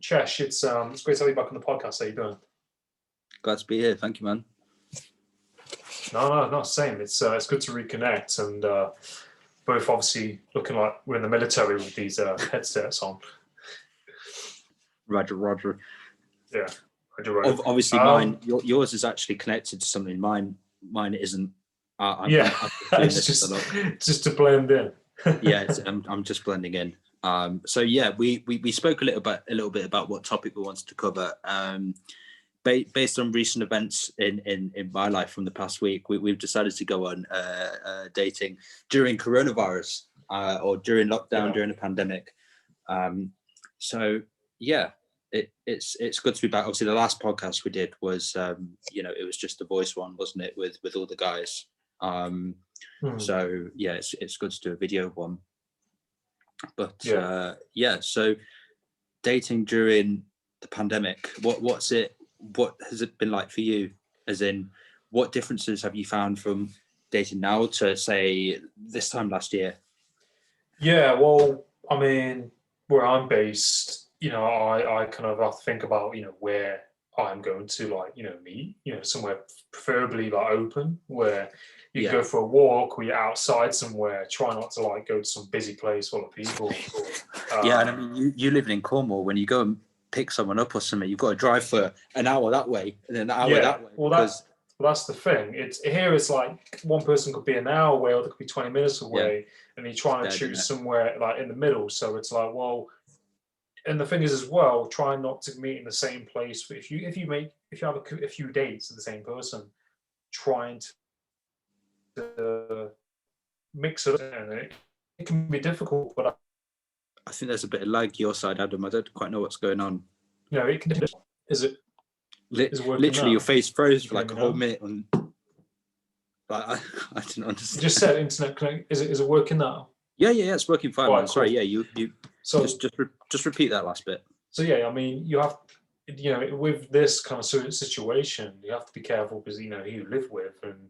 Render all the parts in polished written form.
Chesh, it's great to have you back on the podcast. How you doing? Glad to be here. Thank you, man. No, same. It's good to reconnect, and both obviously looking like we're in the military with these headsets on. Roger. Yeah, Obviously, mine. Yours is actually connected to something. Mine isn't. I'm it's just to blend in. Yeah, I'm just blending in. So yeah, we spoke a little bit about what topic we wanted to cover. Based on recent events in my life from the past week, we've decided to go on dating during coronavirus or during lockdown, during the pandemic. So yeah, it's good to be back. Obviously, the last podcast we did was it was just a voice one, wasn't it, with all the guys. So yeah, it's good to do a video one. But so dating during the pandemic, what has it been like for you? As in, what differences have you found from dating now to say this time last year? Yeah, well, I mean, where I'm based, I kind of have to think about, where I'm going to meet, somewhere preferably open where you can go for a walk or you're outside somewhere. Try not to go to some busy place full of people. And I mean, you living in Cornwall, when you go and pick someone up or something, you've got to drive for an hour that way and then an hour that way. Well, that's the thing. It's like one person could be an hour away or they could be 20 minutes away, and you're trying to choose somewhere in the middle. So it's like, well, and the thing is as well, try not to meet in the same place. If you have a few dates with the same person, trying to mix it up, and it can be difficult. But I think there's a bit of lag your side, Adam. I don't quite know what's going on. It can. Is it? Literally, your face froze for a whole minute. I didn't understand. You just said internet connect. Is it working now? Yeah, it's working fine. Right, sorry, yeah, you. So just repeat that last bit. So yeah, I mean, you have, with this kind of situation, you have to be careful because who you live with and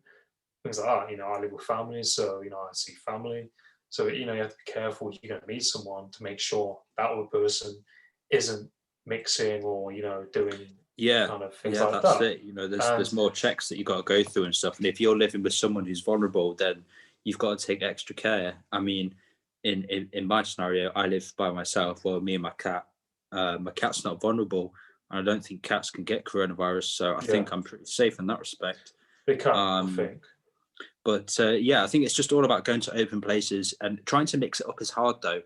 things like that. I live with families, so I see family. So you have to be careful. You're going to meet someone to make sure that other person isn't mixing or doing kind of things like that. Yeah, that's it. There's more checks that you got to go through and stuff. And if you're living with someone who's vulnerable, then you've got to take extra care. I mean, in my scenario, I live by myself. Well, me and my cat. My cat's not vulnerable, and I don't think cats can get coronavirus. So I think I'm pretty safe in that respect. They can, I think. But I think it's just all about going to open places and trying to mix it up is hard though,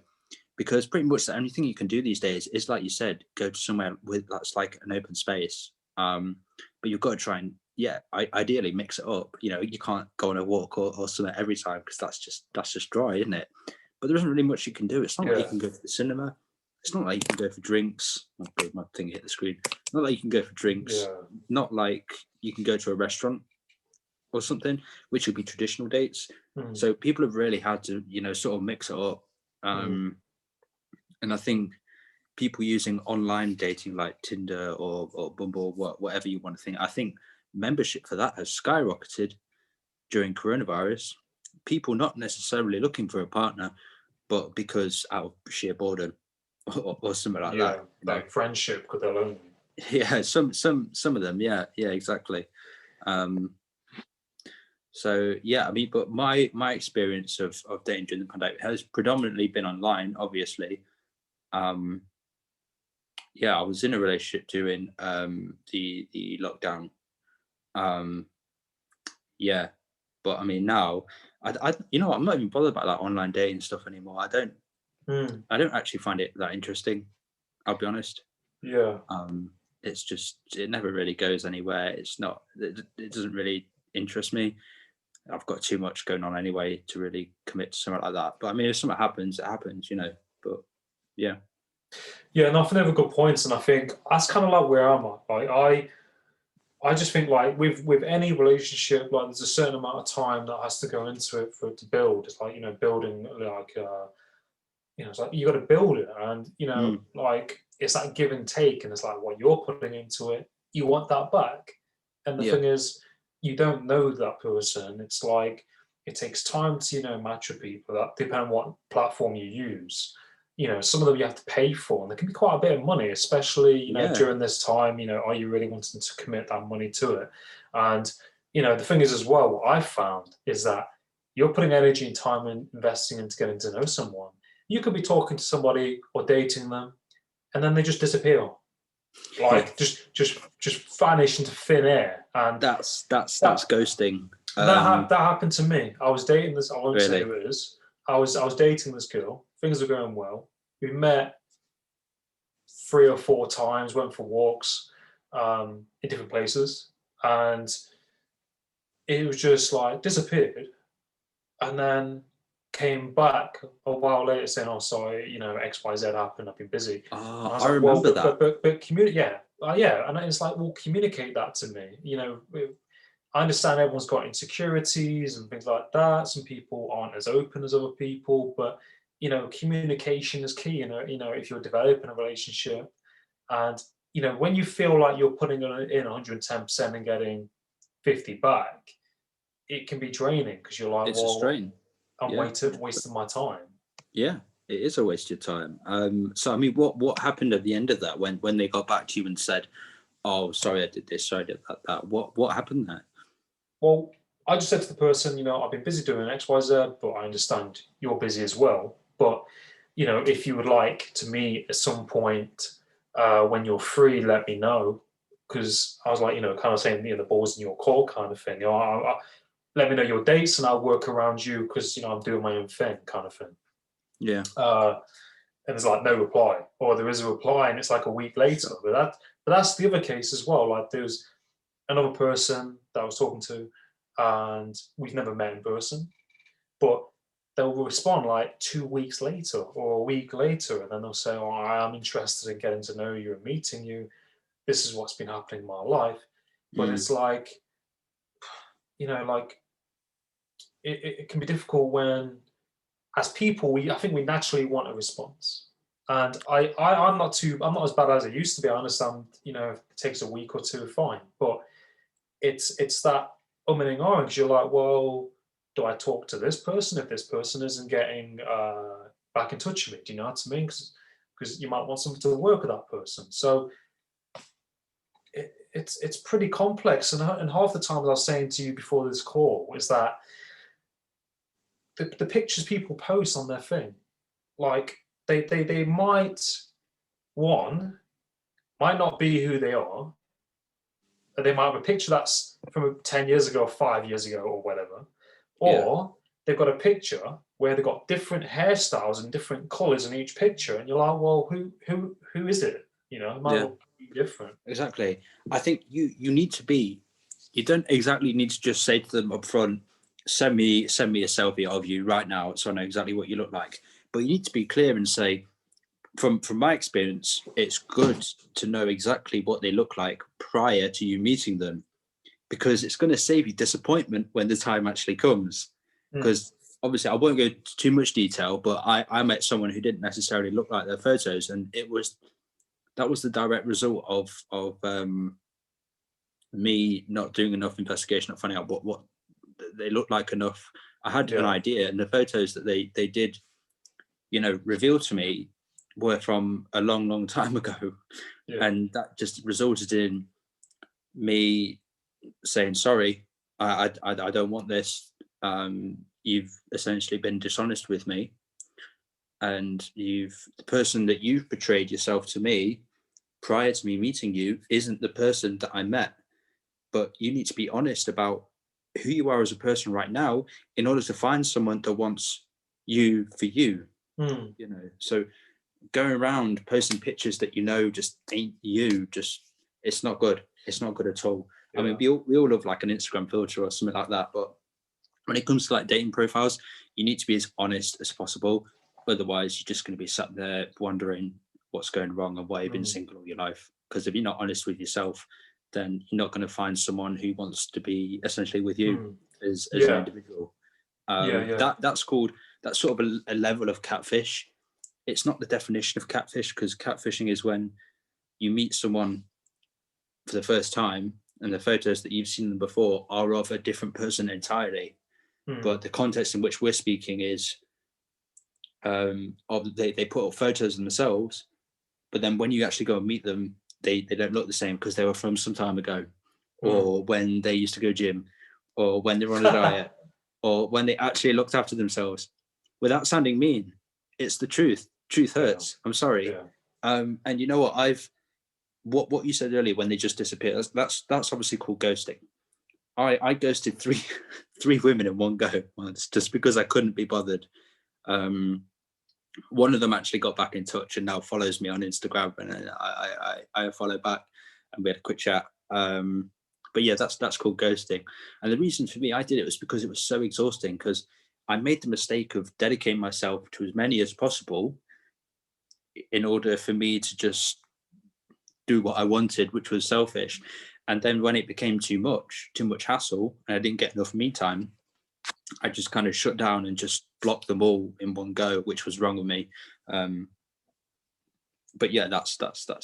because pretty much the only thing you can do these days is, like you said, go to somewhere that's like an open space. But you've got to try and ideally mix it up. You can't go on a walk or something every time because that's just dry, isn't it? But there isn't really much you can do. It's not like you can go to the cinema. It's not like you can go for drinks. My thing hit the screen. Not like you can go for drinks. Not like you can go to a restaurant or something, which would be traditional dates. So people have really had to, sort of mix it up. And I think people using online dating like Tinder or Bumble, whatever you want to think, I think membership for that has skyrocketed during coronavirus. People not necessarily looking for a partner, but because out of sheer boredom or something like that. Like friendship, because they're lonely. Yeah, some of them, yeah, exactly. So yeah, I mean, but my experience of dating during the pandemic has predominantly been online, obviously. I was in a relationship during the lockdown. But I mean now, I I'm not even bothered about that online dating stuff anymore. I don't actually find it that interesting. I'll be honest. Yeah. It's just, it never really goes anywhere. It's not, it doesn't really interest me. I've got too much going on anyway to really commit to something like that. But I mean, if something happens, it happens, but yeah. Yeah, and I think they have a good points, and I think that's kind of like where I'm at. Like I just think with any relationship, there's a certain amount of time that has to go into it for it to build. It's like, building it's like you got to build it, and it's that give and take, and it's like what you're putting into it, you want that back. And the thing is, you don't know that person. It's like it takes time to match with people. That depending on what platform you use. some of them you have to pay for, and there can be quite a bit of money, especially, Yeah. during this time, are you really wanting to commit that money to it? And, the thing is as well, what I've found is that you're putting energy and time and investing into getting to know someone. You could be talking to somebody or dating them, and then they just disappear, Yeah. like just vanish into thin air. And That's that ghosting. that happened to me. I was dating this. I won't say Really. who it is. I was dating this girl. Things were going well. We met 3 or 4 times. Went for walks in different places, and it was just like disappeared, and then came back a while later saying, "Oh, sorry, X, Y, Z happened. I've been busy." And I was I like, "Well, remember but that. communicate, yeah, yeah." And it's like, well, communicate that to me. I understand everyone's got insecurities and things like that. Some people aren't as open as other people, but communication is key. If you're developing a relationship, and when you feel like you're putting in 110% and getting 50 back, it can be draining because you're like, It's a well, strain. I'm Yeah. wasting my time. Yeah, it is a waste of time. So I mean, what happened at the end of that when they got back to you and said, "Oh, sorry, I did this, sorry, I did that." What happened there? Well, I just said to the person, I've been busy doing X, Y, Z, but I understand you're busy as well. But, if you would like to meet at some point when you're free, let me know. Because I was like, kind of saying, the ball's in your court kind of thing. Let me know your dates and I'll work around you because, I'm doing my own thing kind of thing. Yeah. And there's like no reply, or there is a reply and it's like a week later. But that's the other case as well. Like there's another person that I was talking to, and we've never met in person, but they'll respond like 2 weeks later or a week later, and then they'll say, "Oh, I am interested in getting to know you and meeting you. This is what's been happening in my life." But Mm. it's like, like it can be difficult when, as people, I think we naturally want a response. And I'm not as bad as I used to be. I understand, if it takes a week or two, fine. But it's that umming and ahhing because you're like, well, do I talk to this person if this person isn't getting back in touch with me? Do you know what I mean? Because you might want something to work with that person. So it's pretty complex. And half the times I was saying to you before this call is that the pictures people post on their thing, like they one might not be who they are. They might have a picture that's from 10 years ago, or 5 years ago, or whatever. Yeah. Or they've got a picture where they've got different hairstyles and different colors in each picture, and you're like, well, who is it? It might Yeah. look different. Exactly. I think you need to be. You don't exactly need to just say to them up front, send me a selfie of you right now, so I know exactly what you look like. But you need to be clear and say, from my experience, it's good to know exactly what they look like prior to you meeting them, because it's going to save you disappointment when the time actually comes. Because obviously, I won't go into too much detail, but I met someone who didn't necessarily look like their photos, and that was the direct result of me not doing enough investigation, not finding out what they looked like enough. I had an idea, and the photos that they did, reveal to me were from a long time ago, and that just resulted in me saying, "Sorry, I don't want this. You've essentially been dishonest with me, and the person that you've portrayed yourself to me prior to me meeting you isn't the person that I met. But you need to be honest about who you are as a person right now in order to find someone that wants you for you." So going around posting pictures that just ain't you, it's not good. It's not good at all. I mean, we all love like an Instagram filter or something like that, but when it comes to like dating profiles, you need to be as honest as possible. Otherwise, you're just going to be sat there wondering what's going wrong and why you've been single all your life. Because if you're not honest with yourself, then you're not going to find someone who wants to be essentially with you as an individual. That's sort of a level of catfish. It's not the definition of catfish, because catfishing is when you meet someone for the first time and the photos that you've seen them before are of a different person entirely. But the context in which we're speaking is of they put up photos of themselves, but then when you actually go and meet them, they don't look the same because they were from some time ago, or when they used to go gym, or when they were on a diet, or when they actually looked after themselves. Without sounding mean, it's the truth. Truth hurts. I'm sorry. Yeah. And you know what? What you said earlier, when they just disappear, that's obviously called ghosting. I ghosted three women in one go once, just because I couldn't be bothered. One of them actually got back in touch and now follows me on Instagram, and I follow back, and we had a quick chat. But yeah, that's called ghosting. And the reason for me I did it was because it was so exhausting, because I made the mistake of dedicating myself to as many as possible in order for me to just do what I wanted, which was selfish. And then when it became too much hassle, and I didn't get enough me time, I just kind of shut down and just blocked them all in one go, which was wrong with me. But yeah, that's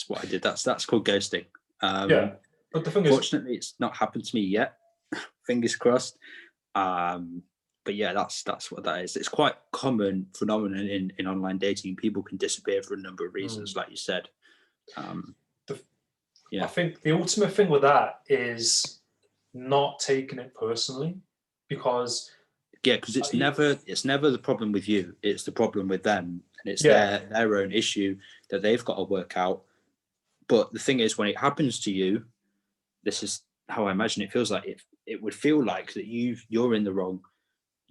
what I did. That's called ghosting. Yeah, but the thing is, fortunately, it's not happened to me yet. Fingers crossed. But yeah, that's what that is. It's quite common phenomenon in online dating. People can disappear for a number of reasons, like you said. I think the ultimate thing with that is not taking it personally, because because it's never the problem with you. It's the problem with them, and it's Yeah. their own issue that they've got to work out. But the thing is, when it happens to you, this is how I imagine it feels like. It would feel like that you're in the wrong.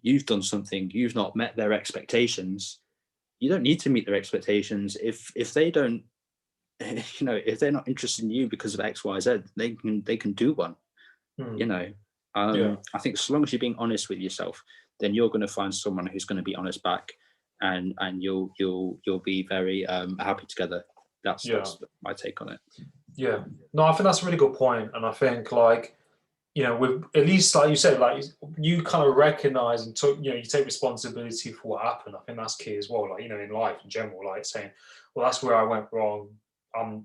You've done something. You've not met their expectations. You don't need to meet their expectations. If they don't, if they're not interested in you because of X, Y, Z, they can do one. I think so long as you're being honest with yourself, then you're going to find someone who's going to be honest back, and you'll be very happy together. That's my take on it. Yeah, no, I think that's a really good point, and I think, with, at least like you said, like you kind of recognize and took, you take responsibility for what happened. I think that's key as well. Like, in life in general, like saying, well, that's where I went wrong. I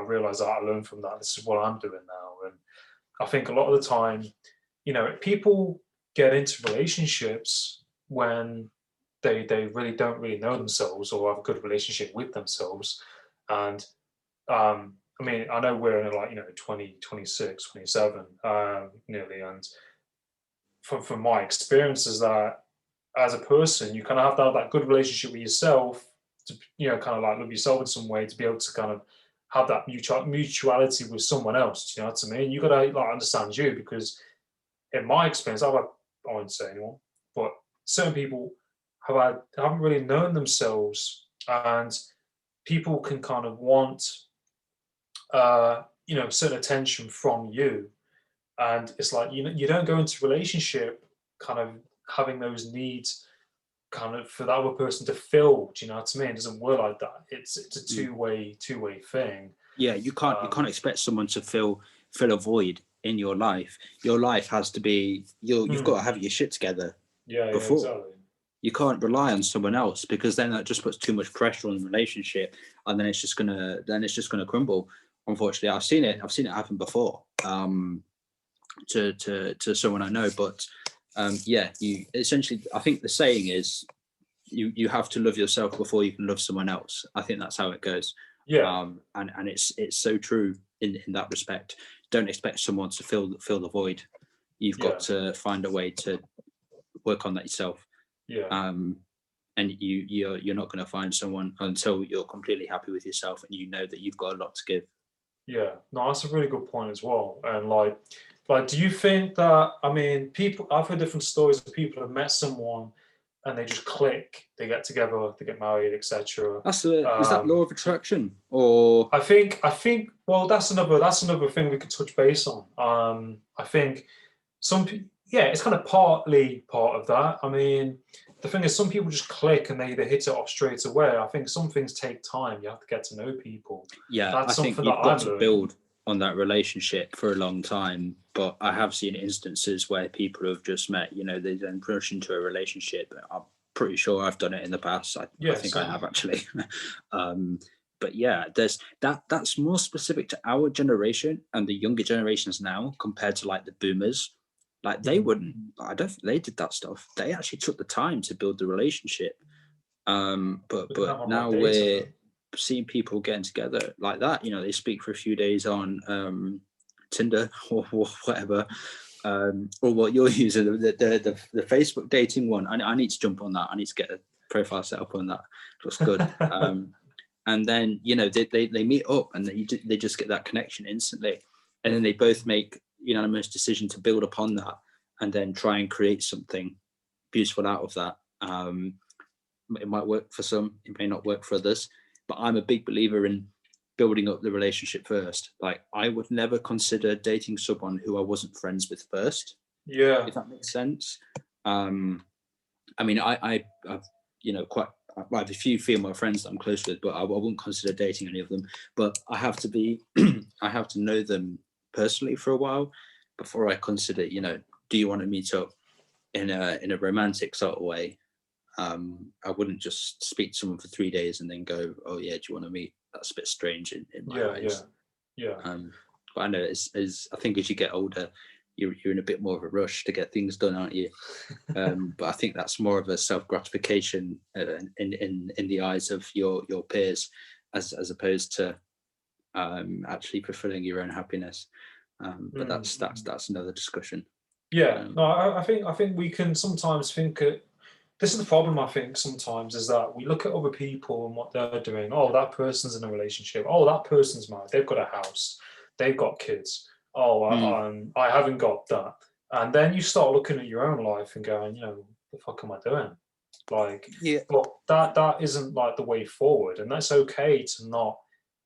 realized that I learned from that. This is what I'm doing now. And I think a lot of the time, people get into relationships when they really don't really know themselves or have a good relationship with themselves. And I mean, I know we're in 20, 26, 27 nearly. And from my experience is that as a person, you kind of have to have that good relationship with yourself to, kind of like love yourself in some way, to be able to kind of have that mutuality with someone else. You know what I mean? You got to understand you, because in my experience, I won't say anyone, but certain people haven't really known themselves, and people can kind of want certain attention from you, and it's like you don't go into relationship kind of having those needs kind of for the other person to fill. Do you know what I mean? It doesn't work like that. It's a two-way thing. Yeah, you can't expect someone to fill a void in your life. Your life has to be you've got to have your shit together. Before. Exactly. You can't rely on someone else, because then that just puts too much pressure on the relationship, and then it's just gonna crumble. Unfortunately, I've seen it happen before to someone I know. But you essentially, I think the saying is, you have to love yourself before you can love someone else. I think that's how it goes. And it's so true in that respect. Don't expect someone to fill the void. You've got to find a way to work on that yourself. And you're not going to find someone until you're completely happy with yourself and you know that you've got a lot to give. Yeah, no, that's a really good point as well. And like, do you think that, I mean, I've heard different stories of people who have met someone and they just click, they get together, they get married, etc. Is that law of attraction, or? I think, well, that's another thing we could touch base on. I think it's kind of partly part of that. I mean, the thing is, some people just click and they hit it off straight away. I think some things take time. You have to get to know people. Yeah, I think you've got to build on that relationship for a long time. But I have seen instances where people have just met, they then push into a relationship. I'm pretty sure I've done it in the past. I think I have, actually. But yeah, there's that's more specific to our generation and the younger generations now, compared to like the boomers. Like they wouldn't, I don't think they did that stuff. They actually took the time to build the relationship. But now we're seeing people getting together like that. You know, they speak for a few days on Tinder or whatever, or what you're using, the Facebook dating one. I need to jump on that. I need to get a profile set up on that. It looks good. And then, you know, they meet up and they just get that connection instantly, and then they both make unanimous decision to build upon that and then try and create something beautiful out of that. It might work for some, it may not work for others, but I'm a big believer in building up the relationship first. Like, I would never consider dating someone who I wasn't friends with first. Yeah. If that makes sense. I mean, I've I have a few female friends that I'm close with, but I wouldn't consider dating any of them. But I have to be, I have to know them personally for a while before I consider, you know, do you want to meet up in a romantic sort of way? I wouldn't just speak to someone for 3 days and then go, oh yeah, do you want to meet? That's a bit strange in my eyes. Yeah. But I know I think as you get older, you're in a bit more of a rush to get things done, aren't you? But I think that's more of a self-gratification in the eyes of your peers, as opposed to actually fulfilling your own happiness. But that's another discussion. Yeah, no, I think we can sometimes think this is the problem, I think, sometimes, is that we look at other people and what they're doing. Oh, that person's in a relationship. Oh, that person's married. They've got a house. They've got kids. Oh, I haven't got that. And then you start looking at your own life and going, you know, what the fuck am I doing? Like, yeah, but that isn't like the way forward. And that's okay to not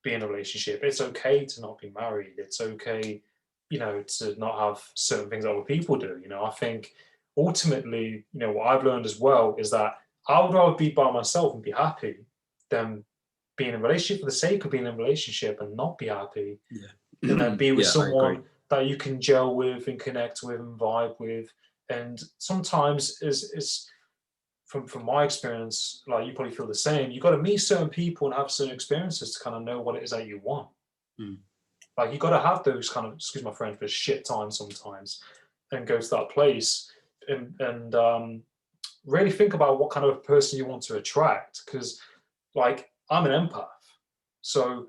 be in a relationship. It's okay to not be married. It's okay, you know, to not have certain things that other people do. You know, I think ultimately, you know, what I've learned as well is that I would rather be by myself and be happy than be in a relationship for the sake of being in a relationship and not be happy, and then be with someone that you can gel with and connect with and vibe with. And sometimes is from my experience, like you probably feel the same, you got to meet certain people and have certain experiences to kind of know what it is that you want. Like, you got to have those kind of, excuse my French, but shit times sometimes, and go to that place and really think about what kind of person you want to attract. Because, like, I'm an empath, so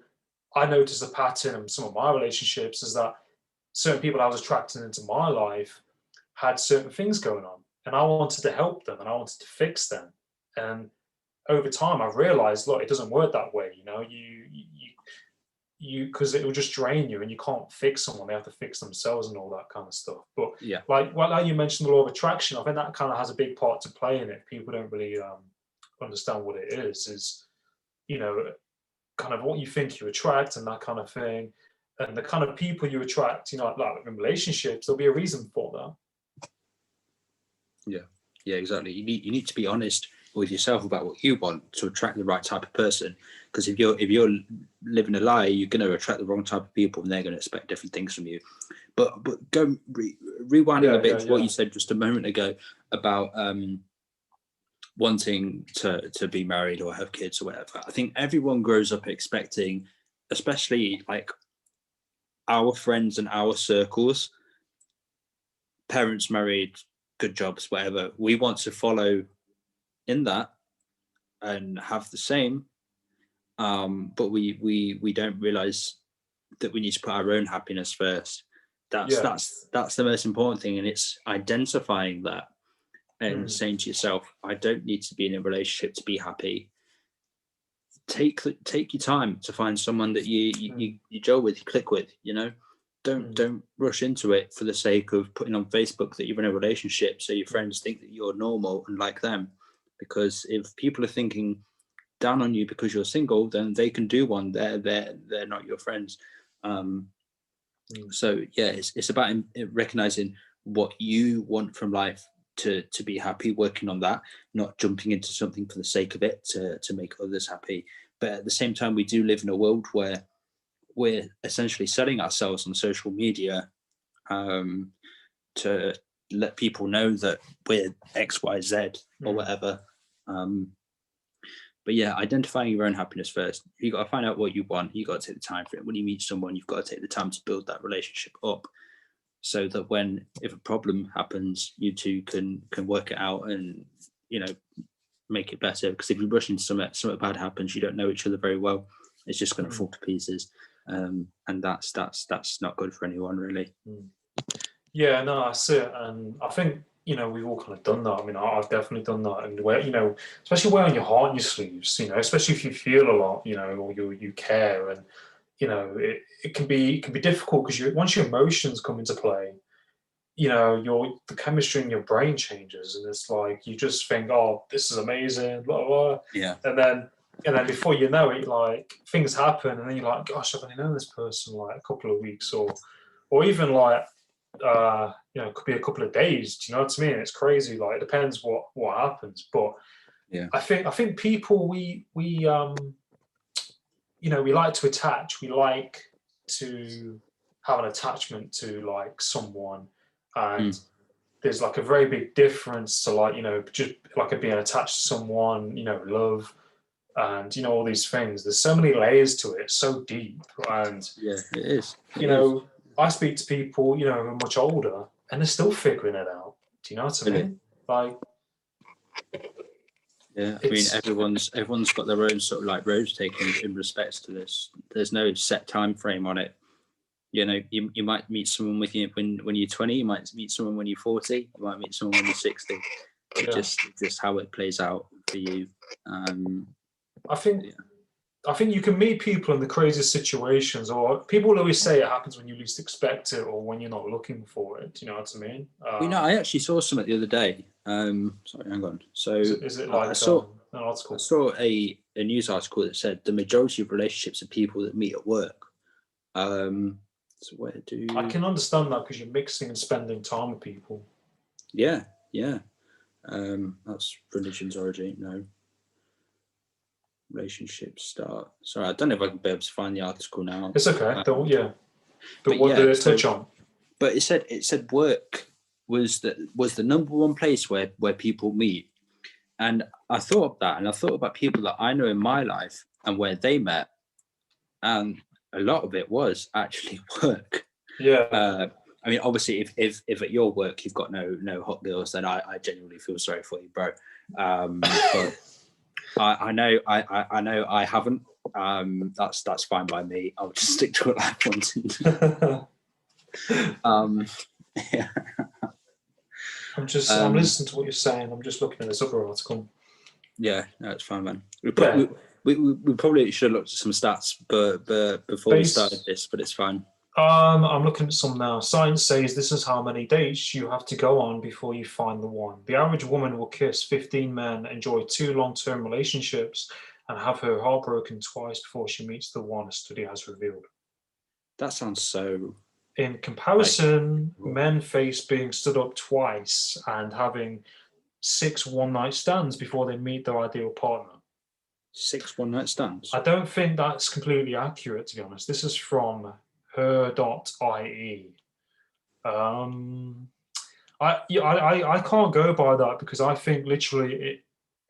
I noticed a pattern in some of my relationships is that certain people I was attracting into my life had certain things going on, and I wanted to help them and I wanted to fix them. And over time, I've realized, look, it doesn't work that way. You know, you because it will just drain you, and you can't fix someone. They have to fix themselves and all that kind of stuff. But yeah, like you mentioned, the law of attraction, I think that kind of has a big part to play in it. People don't really understand what it is, you know, kind of what you think you attract and that kind of thing, and the kind of people you attract, you know, like in relationships, there'll be a reason for that. Yeah, exactly. You need to be honest with yourself about what you want to attract the right type of person. Because if you're living a lie, you're going to attract the wrong type of people, and they're going to expect different things from you. But go rewinding a bit to what you said just a moment ago about wanting to be married or have kids or whatever. I think everyone grows up expecting, especially like our friends and our circles, parents married, good jobs, whatever. We want to follow in that and have the same, but we don't realize that we need to put our own happiness first. That's the most important thing, and it's identifying that and saying to yourself, I don't need to be in a relationship to be happy. Take your time to find someone that you gel with, you click with, you know. Don't rush into it for the sake of putting on Facebook that you're in a relationship so your friends think that you're normal and like them. Because if people are thinking down on you because you're single, then they can do one. They're not your friends. So yeah, it's about recognizing what you want from life to be happy, working on that, not jumping into something for the sake of it to make others happy. But at the same time, we do live in a world where we're essentially selling ourselves on social media to let people know that we're X, Y, Z or whatever. But yeah, identifying your own happiness first. You got to find out what you want. You got to take the time for it. When you meet someone, you've got to take the time to build that relationship up, so that if a problem happens, you two can work it out and, you know, make it better, because if you rush into something bad happens, you don't know each other very well, it's just going to fall to pieces, and that's not good for anyone, really. Yeah, no, that's it. And I think, we've all kind of done that. I mean, I've definitely done that. And where, especially wearing your heart on your sleeves, especially if you feel a lot, or you care. And, it can be difficult because once your emotions come into play, the chemistry in your brain changes. And it's like, you just think, oh, this is amazing, blah, blah. Yeah. And then before you know it, like, things happen. And then you're like, gosh, I've only known this person like a couple of weeks or even like, it could be a couple of days. Do you know what I mean? It's crazy. Like, it depends what happens. But yeah, I think people we like to attach. We like to have an attachment to like someone, and there's like a very big difference to like just like being attached to someone. Love, and all these things. There's so many layers to it. It's so deep, and yeah, it is. I speak to people, who are much older, and they're still figuring it out. Do you know what I mean? Like, yeah, I mean, everyone's got their own sort of like road taken in respects to this. There's no set time frame on it. You might meet someone with you when you're 20. You might meet someone when you're 40. You might meet someone when you're 60. It's just how it plays out for you. I think you can meet people in the craziest situations, or people always say it happens when you least expect it or when you're not looking for it. Do you know what I mean? I actually saw something the other day. Sorry, hang on. So is it like I saw an article? I saw a news article that said the majority of relationships are people that meet at work. So where do I can understand that because you're mixing and spending time with people. Yeah. That's religion's origin. No. Relationships start. Sorry, I don't know if I can be able to find the article now. It's okay. But what did it touch on? But it said work was the number one place where people meet. And I thought of that, and I thought about people that I know in my life and where they met, and a lot of it was actually work. Yeah. I mean, obviously, if at your work you've got no hot girls, then I genuinely feel sorry for you, bro. But I know I haven't. That's fine by me. I'll just stick to what I wanted. Yeah. I'm listening to what you're saying. I'm just looking at this other article. Yeah, no, it's fine, man. We probably should have looked at some stats, but before we started this, but it's fine. I'm looking at some now. Science says this is how many dates you have to go on before you find the one. The average woman will kiss 15 men, enjoy 2 long-term relationships, and have her heart broken twice before she meets the one, a study has revealed. That sounds so... In comparison, men face being stood up twice and having 6 one-night stands before they meet their ideal partner. 6 one-night stands? I don't think that's completely accurate, to be honest. This is from her.ie. I can't go by that because I think literally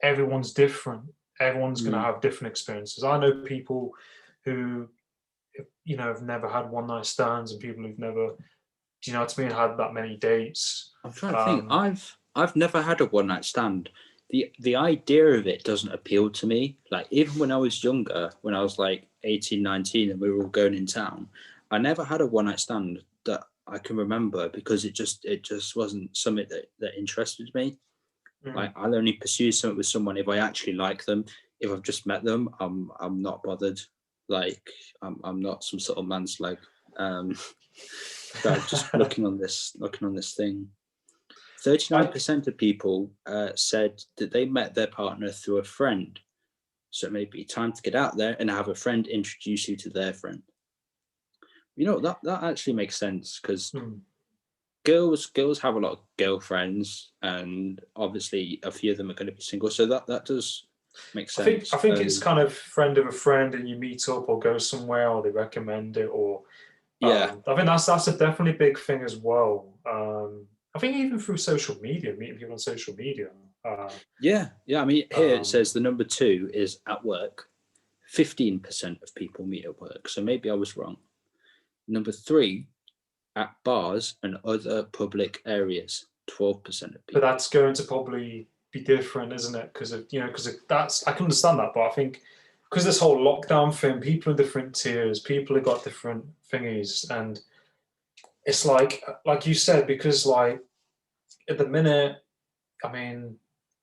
everyone's different. Everyone's going to have different experiences. I know people who, have never had one-night stands, and people who've never, do you know what I mean, had that many dates. I'm trying to think. I've never had a one-night stand. The idea of it doesn't appeal to me. Like, even when I was younger, when I was like 18, 19, and we were all going in town, I never had a one-night stand that I can remember because it just wasn't something that interested me. Like, I'll only pursue something with someone if I actually like them. If I've just met them, I'm not bothered. Like, I'm not some sort of manslug. Just looking on this thing. 39% of people said that they met their partner through a friend. So it may be time to get out there and have a friend introduce you to their friend. That actually makes sense because girls have a lot of girlfriends, and obviously a few of them are going to be single. So that does make sense. I think it's kind of friend of a friend, and you meet up or go somewhere, or they recommend it, or I think that's a definitely big thing as well. I think even through social media, meeting people on social media. Yeah. I mean, here it says the number 2 is at work. 15% of people meet at work. So maybe I was wrong. Number 3, at bars and other public areas. 12% of people. But that's going to probably be different, isn't it? Because of that's I can understand that, but I think because this whole lockdown thing, people in different tiers, people have got different thingies, and it's like you said, because like at the minute, I mean,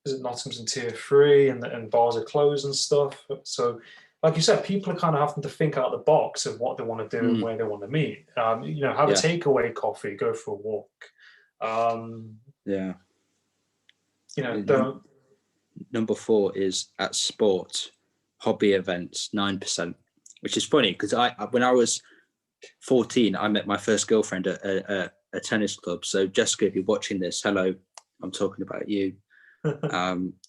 is it Nottingham's in tier 3 and bars are closed and stuff. So, like you said, people are kind of having to think out of the box of what they want to do and where they want to meet. Have a takeaway coffee, go for a walk. Yeah. Don't. Number 4 is at sport, hobby events, 9%, which is funny because when I was 14, I met my first girlfriend at a tennis club. So Jessica, if you're watching this, hello, I'm talking about you.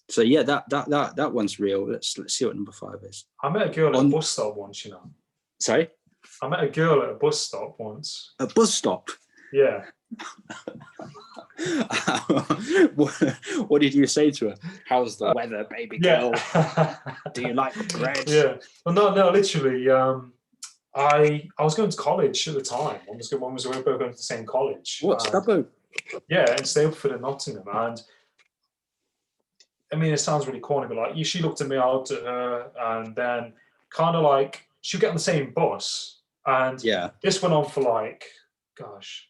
So yeah, that one's real. Let's see what number 5 is. I met a girl at a bus stop once. Sorry, I met a girl at a bus stop once. A bus stop? Yeah. What did you say to her? How's the weather, baby girl? Do you like bread? Yeah. Well, no, literally. I was going to college at the time. We were both going to the same college. What, Stubbo? Yeah, in Stapleford in Nottingham. And I mean, it sounds really corny, but like she looked at me, I looked at her, and then kind of like she'd get on the same bus. And this went on for like, gosh,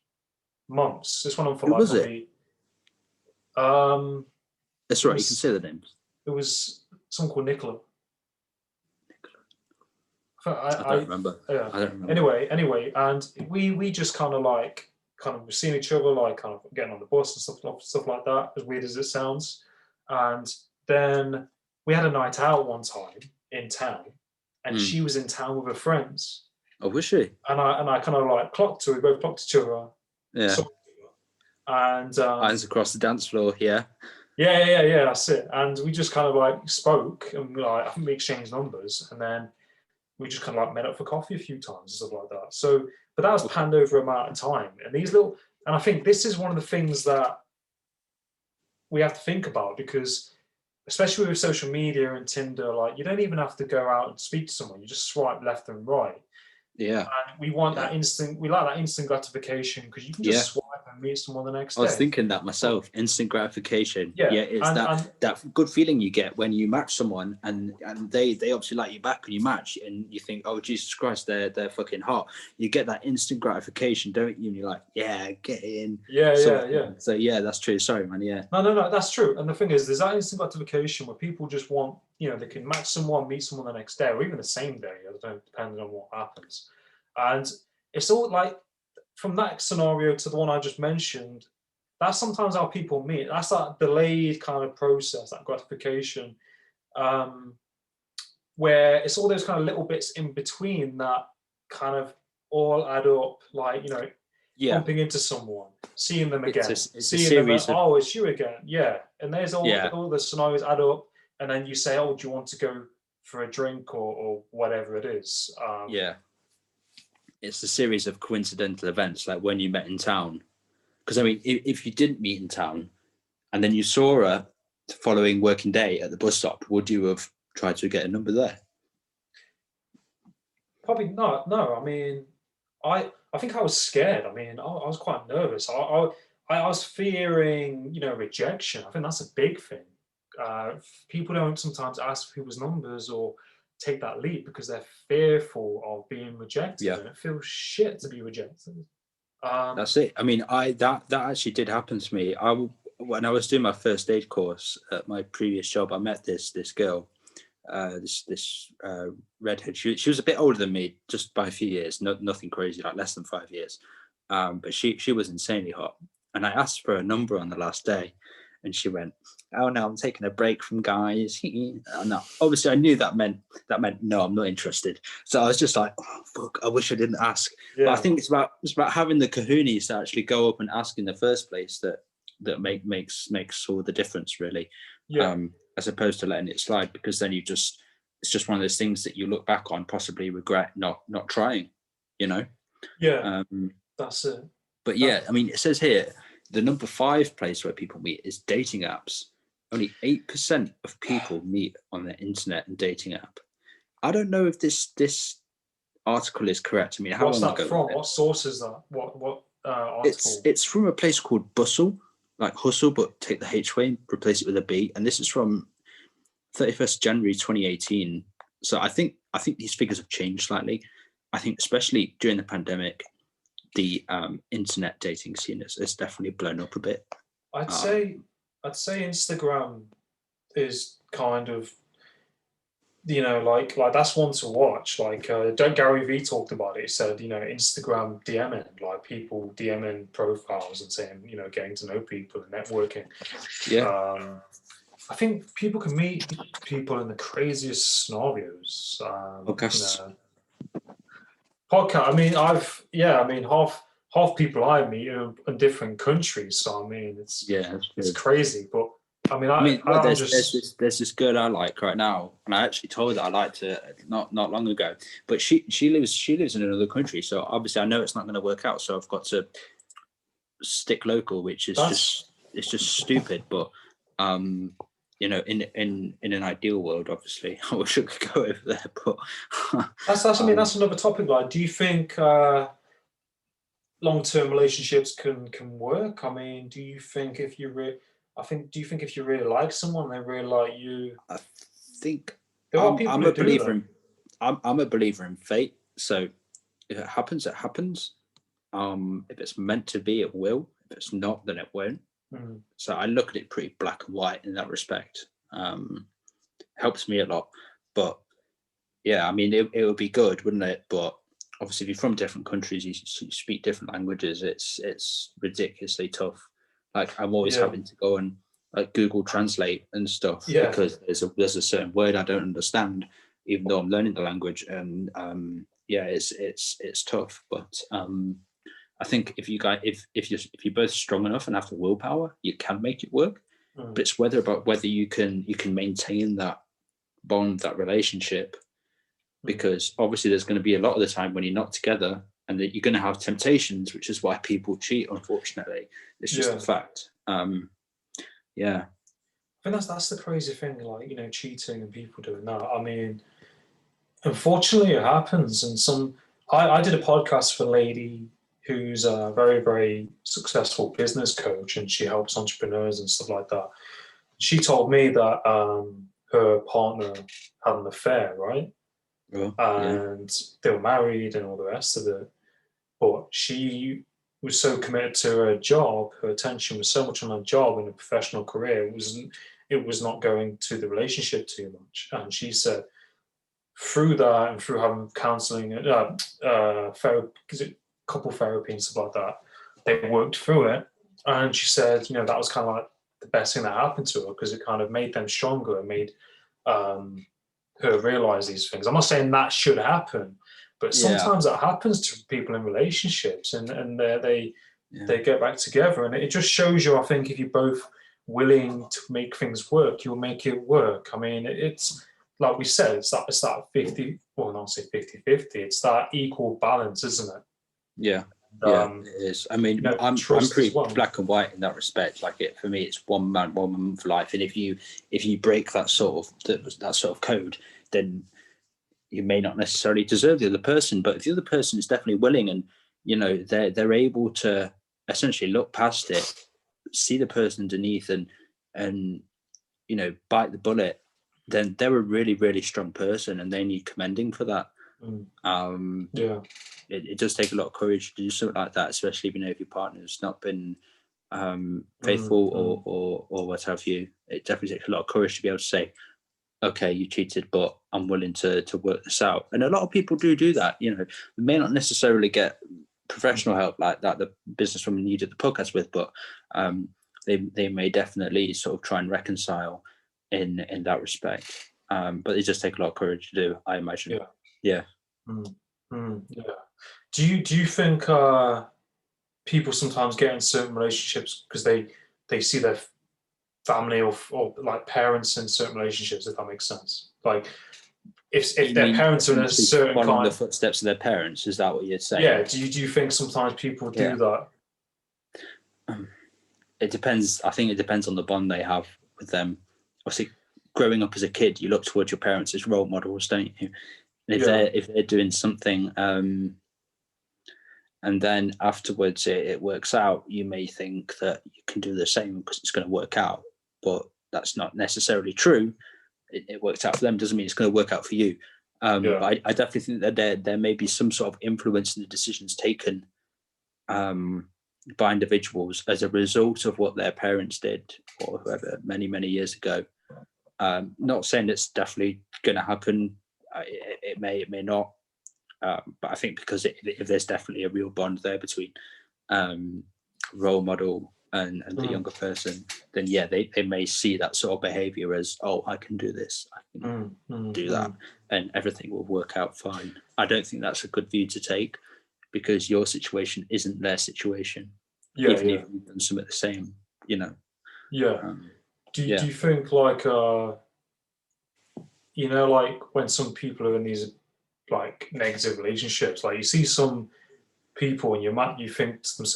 months. This went on for Who like was probably, that's right, you can say the names. It was someone called Nicola. I don't remember. Yeah. I don't remember. Anyway, and we just kind of seeing each other, like kind of getting on the bus and stuff like that, as weird as it sounds. And then we had a night out one time in town, and she was in town with her friends. Oh, was she? And I kind of like clocked her. We both clocked each other. Yeah. And eyes across the dance floor. Yeah. Yeah. That's it. And we just kind of like spoke, and like I think we exchanged numbers, and then we just kind of like met up for coffee a few times and stuff like that. So, but that was panned over amount of time, and I think this is one of the things that we have to think about, because especially with social media and Tinder, like you don't even have to go out and speak to someone. You just swipe left and right. Yeah. And we want that instant. We like that instant gratification, because you can just swipe and meet someone the next day. I was thinking that myself. Instant gratification. Yeah. It's that good feeling you get when you match someone and they obviously like you back and you match and you think, oh Jesus Christ, they're fucking hot. You get that instant gratification, don't you? And you're like, yeah, get in. Yeah. So yeah, that's true. Sorry, man. Yeah. No, that's true. And the thing is, there's that instant gratification where people just want, they can match someone, meet someone the next day, or even the same day, I don't know, depending on what happens. And it's all like, from that scenario to the one I just mentioned, that's sometimes how people meet. That's that delayed kind of process, that gratification, where it's all those kind of little bits in between that kind of all add up, like, bumping into someone, seeing them again, seeing them, oh, it's you again. Yeah. And there's all the scenarios add up, and then you say, oh, do you want to go for a drink or whatever it is? It's a series of coincidental events, like when you met in town. Because I mean, if you didn't meet in town and then you saw her the following working day at the bus stop, would you have tried to get a number there? Probably not. No, I mean, I think I was scared. I mean, I was quite nervous. I was fearing, rejection. I think that's a big thing. People don't sometimes ask for people's numbers or take that leap because they're fearful of being rejected, and it feels shit to be rejected. That's it. I mean, that actually did happen to me. When I was doing my first aid course at my previous job, I met this girl, this redhead. She was a bit older than me, just by a few years. Nothing crazy, like less than 5 years. But she was insanely hot, and I asked for a number on the last day, and she went, "Oh no, I'm taking a break from guys." No, obviously I knew that meant no, I'm not interested. So I was just like, oh, fuck, I wish I didn't ask. Yeah. But I think it's about having the cojones to actually go up and ask in the first place that makes all the difference, really. Yeah. As opposed to letting it slide, because then it's just one of those things that you look back on, possibly regret not trying. Yeah. That's it. But yeah, I mean, it says here, the number 5 place where people meet is dating apps. Only 8% of people meet on the internet and dating app. I don't know if this article is correct. I mean, how What's long that ago? From? What source is that? What article? It's from a place called Bustle. like hustle, but take the H way and replace it with a B. And this is from 31st January 2018. So I think these figures have changed slightly. I think especially during the pandemic, the internet dating scene has definitely blown up a bit. I'd say Instagram is kind of, like that's one to watch. Like Gary Vee talked about it. He said, Instagram DMing, like people DMing profiles and saying, getting to know people and networking. Yeah. I think people can meet people in the craziest scenarios. Podcasts. Podcast. I mean, half people I meet are in different countries. So I mean, it's crazy. But I mean, there's this girl I like right now, and I actually told her I liked her not long ago. But she lives in another country, so obviously I know it's not going to work out. So I've got to stick local, which is just stupid. But in an ideal world, obviously, I wish I could go over there. But that's another topic. Like, do you think long-term relationships can work? I mean, do you think if you really like someone, they really like you? I think I'm a believer in fate. So if it happens, it happens. If it's meant to be, it will. If it's not, then it won't. Mm. So I look at it pretty black and white in that respect. Helps me a lot. But yeah, I mean, it would be good, wouldn't it? But obviously, if you're from different countries, you speak different languages. It's ridiculously tough. Like I'm always having to go and like Google Translate and stuff because there's a certain word I don't understand, even though I'm learning the language. And it's tough. But I think if you're both strong enough and have the willpower, you can make it work. But it's whether you can maintain that bond, that relationship, because obviously there's going to be a lot of the time when you're not together, and that you're going to have temptations, which is why people cheat. Unfortunately, it's just a fact. Yeah. I think that's the crazy thing, like cheating and people doing that. I mean, unfortunately, it happens, and I did a podcast for a lady who's a very, very successful business coach, and she helps entrepreneurs and stuff like that. She told me that her partner had an affair, right? And they were married and all the rest of it. But she was so committed to her job, her attention was so much on her job and a professional career, it was not going to the relationship too much. And she said, through that and through having counselling, couple therapy and stuff like that, they worked through it. And she said, that was kind of like the best thing that happened to her, because it kind of made them stronger and made her realize these things. I'm not saying that should happen, but sometimes that happens to people in relationships, and they get back together, and it just shows you, I think, if you're both willing to make things work, you'll make it work. I mean, it's like we said, it's that 50, well, not say 50-50, it's that equal balance, isn't it? Yeah. It is. I mean, I'm pretty black and white in that respect. Like for me, it's one man, one woman for life. And if you break that sort of code, then you may not necessarily deserve the other person. But if the other person is definitely willing, and they're able to essentially look past it, see the person underneath, and bite the bullet, then they're a really, really strong person, and they need commending for that. It does take a lot of courage to do something like that, especially if your partner's not been faithful or what have you. It definitely takes a lot of courage to be able to say, okay, you cheated, but I'm willing to work this out. And a lot of people do that. They may not necessarily get professional help like that the businesswoman you did the podcast with, but they may definitely sort of try and reconcile in that respect. But it just takes a lot of courage to do, I imagine. Yeah. Do you think people sometimes get in certain relationships because they see their family or like parents in certain relationships, if that makes sense? Like if their parents are in a certain following the footsteps of their parents, is that what you're saying? Yeah. Do you think sometimes people do that? It depends. I think it depends on the bond they have with them. Obviously, growing up as a kid, you look towards your parents as role models, don't you? And if they're doing something and then afterwards it works out, you may think that you can do the same because it's going to work out, but that's not necessarily true. It worked out for them doesn't mean it's going to work out for you. But I definitely think that there may be some sort of influence in the decisions taken by individuals as a result of what their parents did or whoever many years ago. Not saying it's definitely going to happen. It may not. But I think because if there's definitely a real bond there between role model and the younger person, then yeah, they may see that sort of behavior as, oh, I can do this, I can do that, and everything will work out fine. I don't think that's a good view to take, because your situation isn't their situation. Even if you've done something the same, you know. Do you think, like, you know, like when some people are in these like negative relationships, like you see some people and you think to them,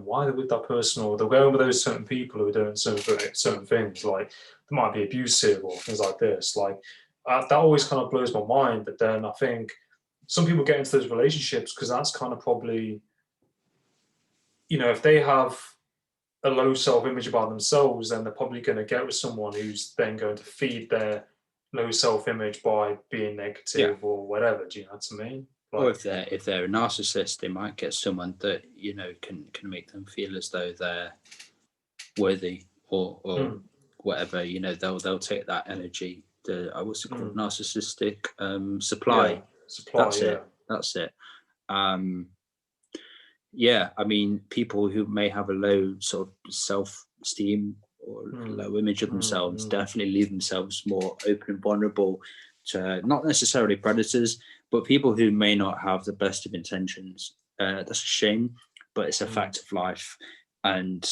why they're with that person, or they're going with those certain people who are doing certain things, like they might be abusive or things like this. Like that always kind of blows my mind. But then I think some people get into those relationships because that's kind of probably, you know, if they have a low self-image about themselves, then they're probably going to get with someone who's then going to feed their low self-image by being negative or whatever. Do you know what I mean? Like, or if they're a narcissist, they might get someone that, you know, can make them feel as though they're worthy or whatever. You know, they'll take that energy. What's it called? Narcissistic supply. That's it. Yeah, I mean, people who may have a low sort of self-esteem or low image of themselves definitely leave themselves more open and vulnerable to not necessarily predators, but people who may not have the best of intentions. That's a shame, but it's a fact of life. And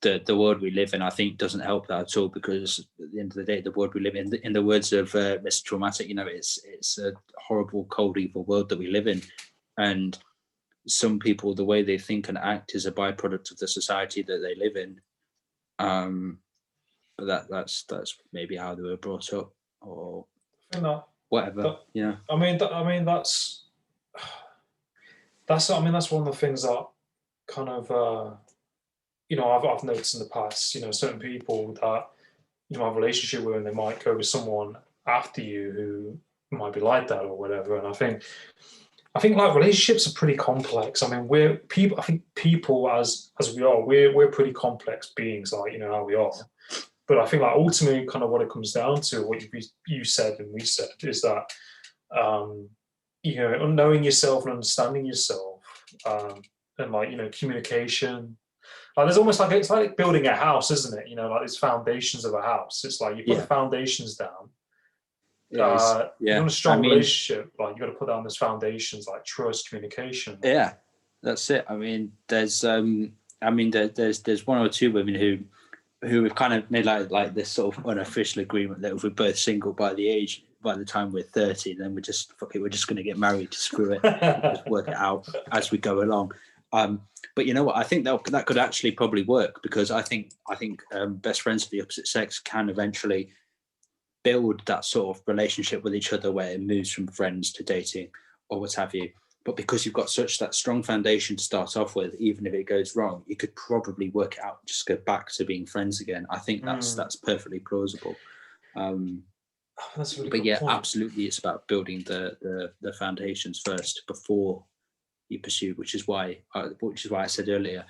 the world we live in, I think, doesn't help that at all, because at the end of the day, the world we live in the words of Mr. Traumatic, you know, it's a horrible, cold, evil world that we live in. And some people, the way they think and act is a byproduct of the society that they live in. But that's maybe how they were brought up or whatever. I mean, that's one of the things that kind of you know, I've noticed in the past. You know, certain people that you know have a relationship with, and they might go with someone after you who might be like that or whatever. And I think like relationships are pretty complex. I mean, I think people as we are, we're pretty complex beings, like, you know, how we are. But I think like ultimately kind of what it comes down to, what you said and we said, is that you know, knowing yourself and understanding yourself, and like, you know, communication. Like there's almost like, it's like building a house, isn't it? You know, like there's foundations of a house. It's like you put the foundations down. You want a strong relationship, like you got to put down those foundations, like trust, communication. Yeah, that's it. I mean, there's one or two women who have kind of made like this sort of unofficial agreement that if we're both single by the time we're 30, then we're just going to get married. Screw it, just work it out as we go along. But you know what? I think that could actually probably work, because I think best friends of the opposite sex can eventually build that sort of relationship with each other where it moves from friends to dating or what have you. But because you've got that strong foundation to start off with, even if it goes wrong, you could probably work it out, just go back to being friends again. I think that's perfectly plausible. That's a really but good yeah, point. Absolutely, it's about building the foundations first before you pursue, which is why I said earlier,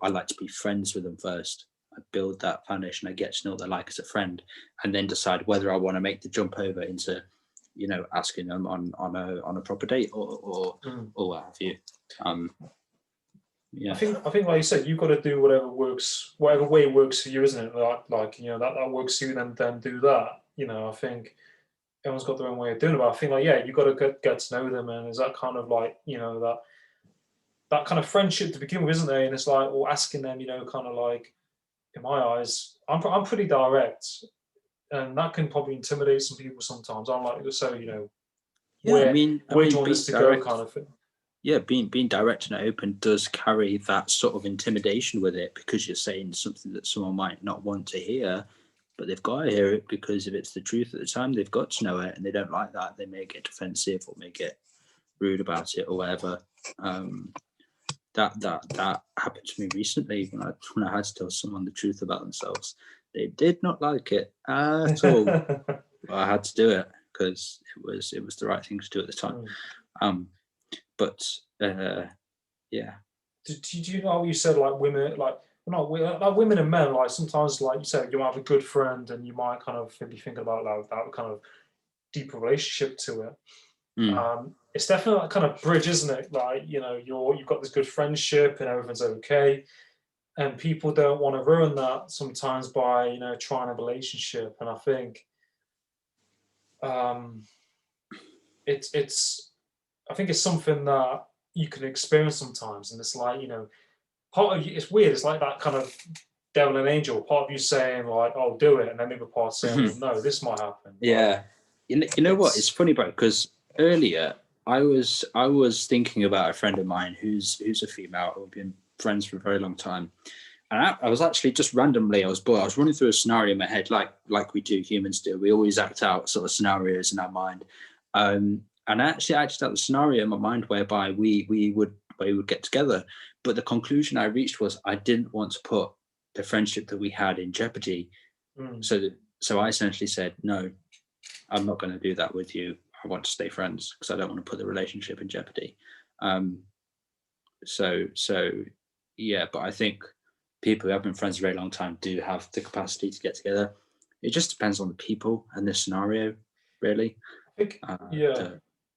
I like to be friends with them first. I build that foundation. I get to know what they're like as a friend, and then decide whether I want to make the jump over into, you know, asking them on a proper date or what have you. I think like you said, you've got to do whatever way works for you, isn't it? Like you know, that works for you, then do that. You know, I think everyone's got their own way of doing it, but I think like, yeah, you've got to get to know them, and is that kind of like, you know, that kind of friendship to begin with, isn't there? And it's like, or asking them, you know, kind of like, in my eyes, I'm pretty direct, and that can probably intimidate some people sometimes. I'm like, so, you know, where do you want this to go, kind of thing. Yeah, being direct and open does carry that sort of intimidation with it, because you're saying something that someone might not want to hear, but they've got to hear it, because if it's the truth at the time, they've got to know it, and they don't like that, they may get defensive or may get rude about it or whatever. that happened to me recently when I had to tell someone the truth about themselves. They did not like it at all. But I had to do it because it was the right thing to do at the time. But yeah. Do you know what you said? Like women, like women and men. Like sometimes, like you said, you might have a good friend, and you might kind of be thinking about like that kind of deeper relationship to it. It's definitely that kind of bridge, isn't it? Like, you know, you've got this good friendship and everything's okay, and people don't want to ruin that sometimes by, you know, trying a relationship. And I think it's I think it's something that you can experience sometimes, and it's like, you know, part of you, it's weird. It's like that kind of devil and angel. Part of you saying like, "Oh, do it," and then the other part saying, "Well, no, this might happen." Yeah, like, you know what? It's funny, bro, because earlier I was thinking about a friend of mine who's a female who have been friends for a very long time, and I was actually just randomly I was running through a scenario in my head like we do, humans do. We always act out sort of scenarios in our mind, and I actually acted out the scenario in my mind whereby we would get together. But the conclusion I reached was I didn't want to put the friendship that we had in jeopardy. So I essentially said, no, I'm not going to do that with you. I want to stay friends because I don't want to put the relationship in jeopardy. So yeah, but I think people who have been friends a very long time do have the capacity to get together. It just depends on the people and the scenario, really. I think, yeah.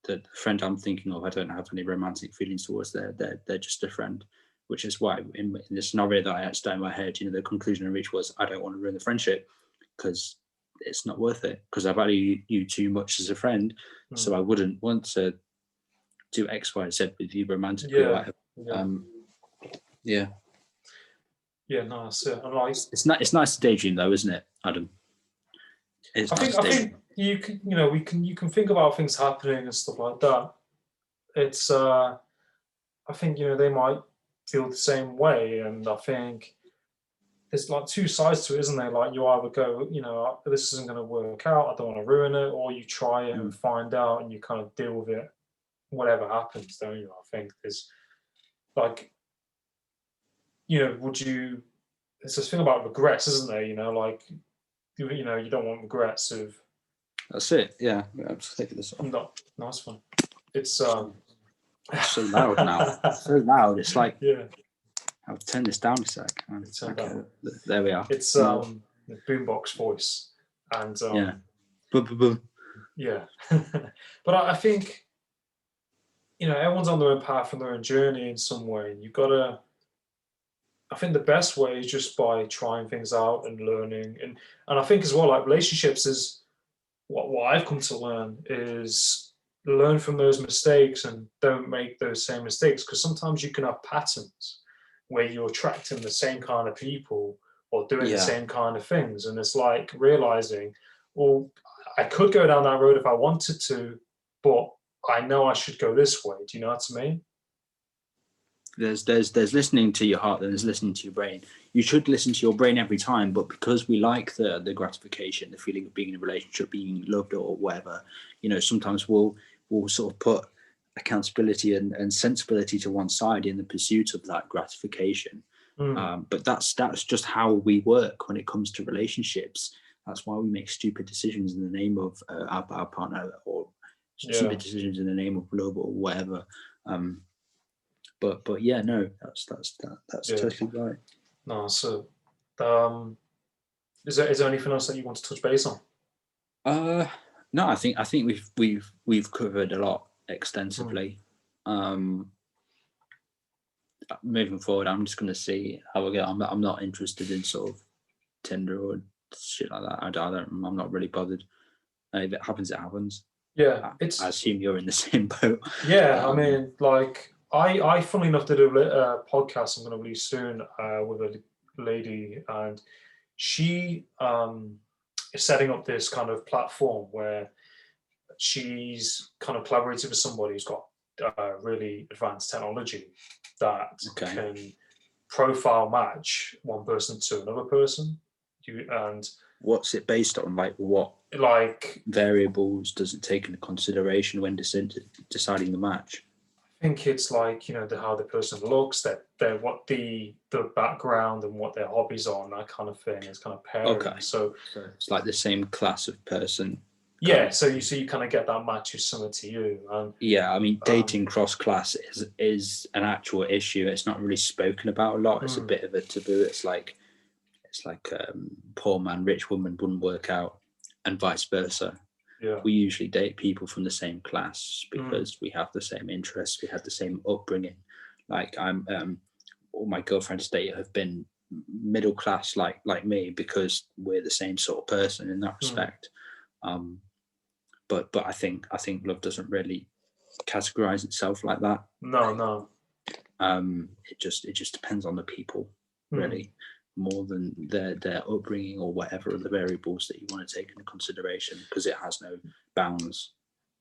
The friend I'm thinking of, I don't have any romantic feelings towards. They're just a friend, which is why in the scenario that I had in my head, you know, the conclusion I reached was I don't want to ruin the friendship because it's not worth it, because I value you too much as a friend, so I wouldn't want to do X, Y, Z with you romantically or whatever. Yeah, no, that's it. And like, it's nice to daydream though, isn't it, Adam? I think you can, you know, you can think about things happening and stuff like that. It's I think, you know, they might feel the same way, and I think there's like two sides to it, isn't there? Like you either go, you know, this isn't going to work out, I don't want to ruin it, or you try it and find out, and you kind of deal with it, whatever happens, don't you? I think there's like, you know, there's this thing about regrets, isn't there? You know, like, you know, you don't want regrets of. That's it. Yeah, I'm just taking this off. No, nice one. It's It's so loud now. It's so loud. It's like, yeah. I'll turn this down a sec. Okay, there we are. It's the boombox voice, and yeah. But I think, you know, everyone's on their own path and their own journey in some way. You've got to. I think the best way is just by trying things out and learning, and I think as well, like relationships is what I've come to learn is learn from those mistakes and don't make those same mistakes, because sometimes you can have patterns where you're attracting the same kind of people or doing the same kind of things, and it's like realizing, well, I could go down that road if I wanted to, but I know I should go this way. Do you know what I mean? There's listening to your heart, then there's listening to your brain. You should listen to your brain every time, but because we like the gratification, the feeling of being in a relationship, being loved or whatever, you know, sometimes we'll sort of put accountability and sensibility to one side in the pursuit of that gratification. But that's just how we work when it comes to relationships. That's why we make stupid decisions in the name of our partner, or stupid decisions in the name of love or whatever. But yeah, no, that's totally right. No, so is there anything else that you want to touch base on? No, I think we've covered a lot extensively. Moving forward, I'm just going to see how we get. I'm not interested in sort of Tinder or shit like that. I'm not really bothered. If it happens, it happens. Yeah, I assume you're in the same boat. Yeah, I mean, like I funnily enough did a podcast I'm going to release soon with a lady, and she is setting up this kind of platform where she's kind of collaborated with somebody who's got really advanced technology that can profile match one person to another person. And what's it based on? Like what? Like variables does it take into consideration when deciding the match? think it's like, you know, how the person looks, that what the background and what their hobbies are, and that kind of thing is kind of pairing. Okay. So it's like the same class of person. yeah, so you kind of get that matches similar to you. And yeah, I mean, dating cross class is an actual issue. It's not really spoken about a lot. It's a bit of a taboo. It's like poor man, rich woman wouldn't work out, and vice versa. yeah, We usually date people from the same class because we have the same interests, we have the same upbringing. Like all my girlfriends date have been middle class like me, because we're the same sort of person in that respect. But I think love doesn't really categorize itself like that. no. It just depends on the people, really, more than their upbringing or whatever other variables that you want to take into consideration, because it has no bounds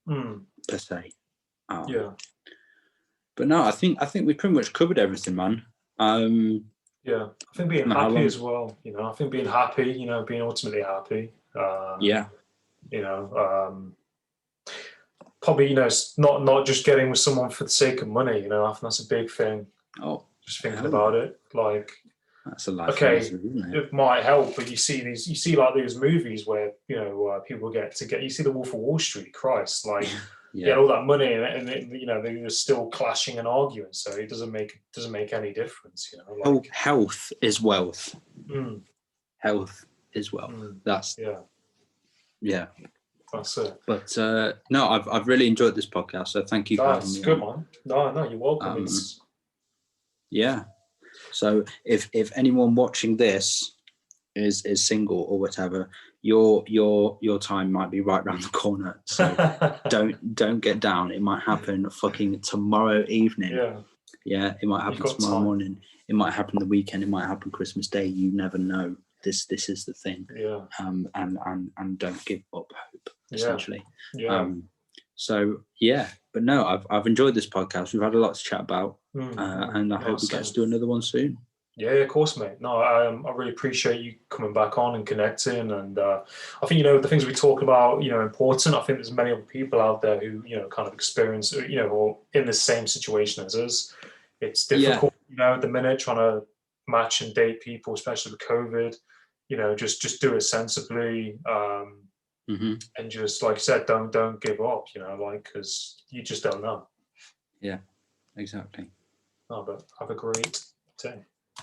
per se. Yeah. But no, I think we pretty much covered everything, man. Yeah, I think being happy as well. You know, I think being happy. You know, being ultimately happy. Yeah. You know, probably, you know, it's not just getting with someone for the sake of money. You know, I think that's a big thing. Oh, just thinking about it, like, that's a life okay, lesson, isn't it? it might help, but you see like these movies where, you know, people get. You see the Wolf of Wall Street. Christ, like, get all that money, and you know, they're still clashing and arguing. So it doesn't make any difference. You know, like, health is wealth. Health is wealth. That's yeah. That's it. But no, I've really enjoyed this podcast. So thank you for having me. Good, man. No, you're welcome. Yeah. So if anyone watching this is single or whatever, your time might be right around the corner. So don't get down. It might happen fucking tomorrow evening. Yeah, it might happen tomorrow morning. It might happen the weekend. It might happen Christmas Day. You never know. This is the thing. Yeah. And don't give up hope, essentially. Yeah. So yeah, but no, I've enjoyed this podcast. We've had a lot to chat about, and I hope we get to do another one soon. Yeah, of course, mate. No, I really appreciate you coming back on and connecting. And I think, you know, the things we talk about, you know, important. I think there's many other people out there who, you know, kind of experience, you know, or in the same situation as us. It's difficult, you know, at the minute, trying to match and date people, especially with COVID. You know, just do it sensibly. And just, like I said, don't give up, you know, like, because you just don't know. Yeah, exactly. No, but have a great day.